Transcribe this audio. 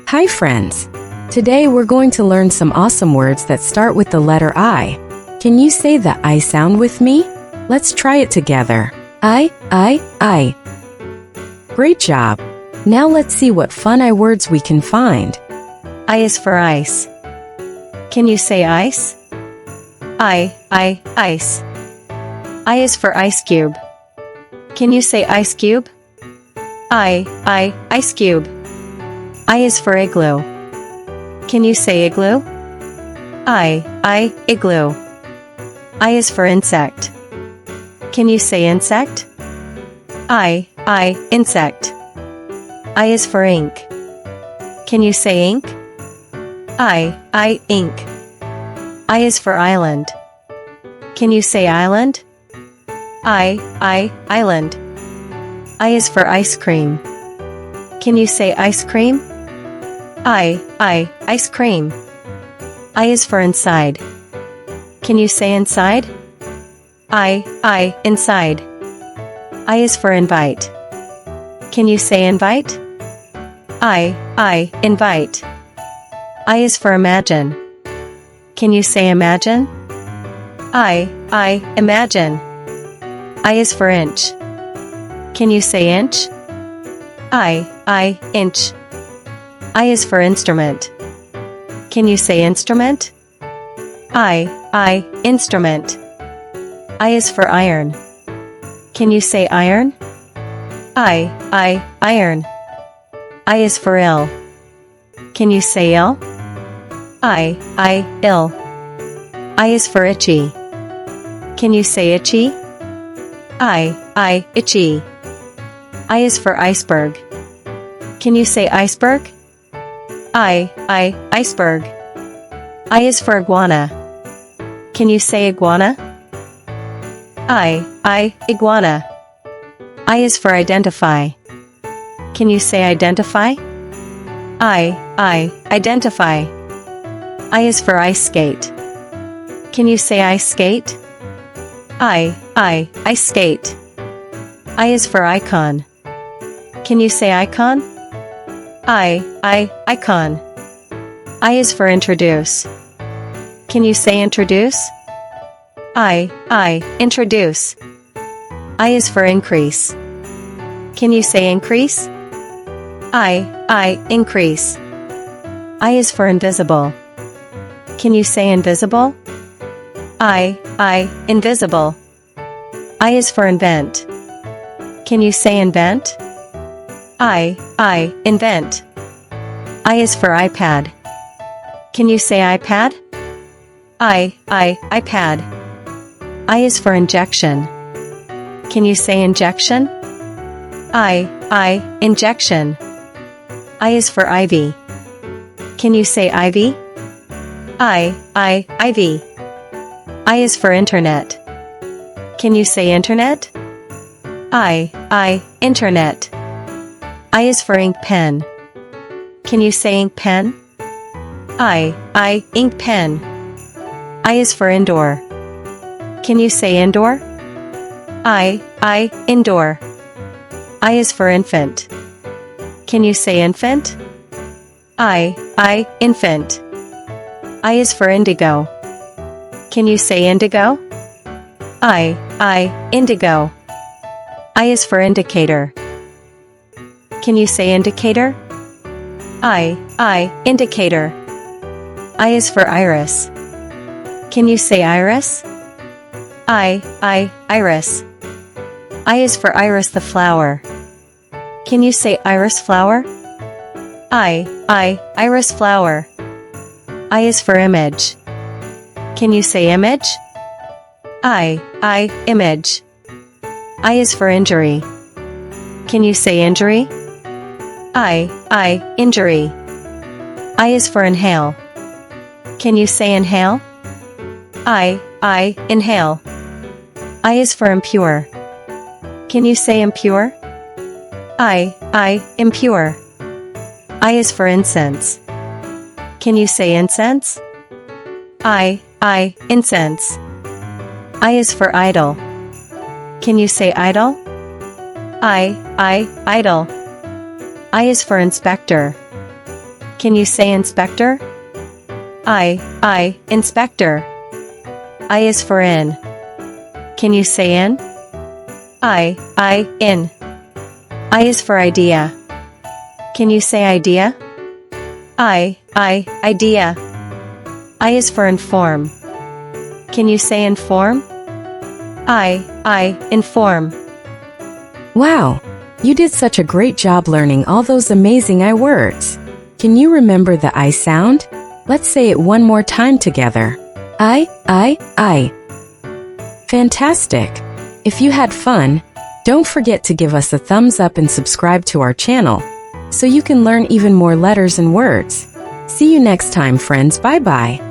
Hi friends! Today we're going to learn some awesome words that start with the letter I. Can you say the I sound with me? Let's try it together. I. Great job! Now let's see what fun I words we can find. I is for ice. Can you say ice? Ice. I is for ice cube. Can you say ice cube? Ice cube. I is for igloo. Can you say igloo? Igloo. I is for insect. Can you say insect? Insect. I is for ink. Can you say ink? Ink. I is for island. Can you say island? Island. I is for ice cream. Can you say ice cream? Ice cream. I is for inside. Can you say inside? Inside. I is for invite. Can you say invite? Invite. I is for imagine. Can you say imagine? Imagine. I is for inch. Can you say inch? Inch. I is for instrument. Can you say instrument? Instrument. I is for iron. Can you say iron? Iron. I is for ill. Can you say ill? Ill. I is for itchy. Can you say itchy? Itchy. I is for iceberg. Can you say iceberg? Iceberg. I is for iguana. Can you say iguana? Iguana. I is for identify. Can you say identify? Identify. I is for ice skate. Can you say ice skate? Ice skate. I is for icon. Can you say icon? Icon. I is for introduce. Can you say introduce? Introduce. I is for increase. Can you say increase? Increase. I is for invisible. Can you say invisible? Invisible. I is for invent. Can you say invent? Invent. I is for iPad. Can you say iPad? iPad. I is for injection. Can you say injection? Injection. I is for ivy. Can you say ivy? Ivy. I is for internet. Can you say internet? Internet. I is for ink pen. Can you say ink pen? Ink pen. I is for indoor. Can you say indoor? Indoor. I is for infant. Can you say infant? Infant. I is for indigo. Can you say indigo? Indigo. I is for indicator. Can you say indicator? Indicator. I is for iris. Can you say iris? Iris. I is for iris the flower. Can you say iris flower? Iris flower. I is for image. Can you say image? Image. I is for injury. Can you say injury? Injury. I is for inhale. Can you say inhale? Inhale. I is for impure. Can you say impure? Impure. I is for incense. Can you say incense? Incense. I is for idle. Can you say idle? Idle. I is for inspector. Can you say inspector? Inspector. I is for in. Can you say in? In. I is for idea. Can you say idea? Idea. I is for inform. Can you say inform? Inform. Wow! You did such a great job learning all those amazing I words. Can you remember the I sound? Let's say it one more time together. I. Fantastic! If you had fun, don't forget to give us a thumbs up and subscribe to our channel, so you can learn even more letters and words. See you next time, friends. Bye-bye.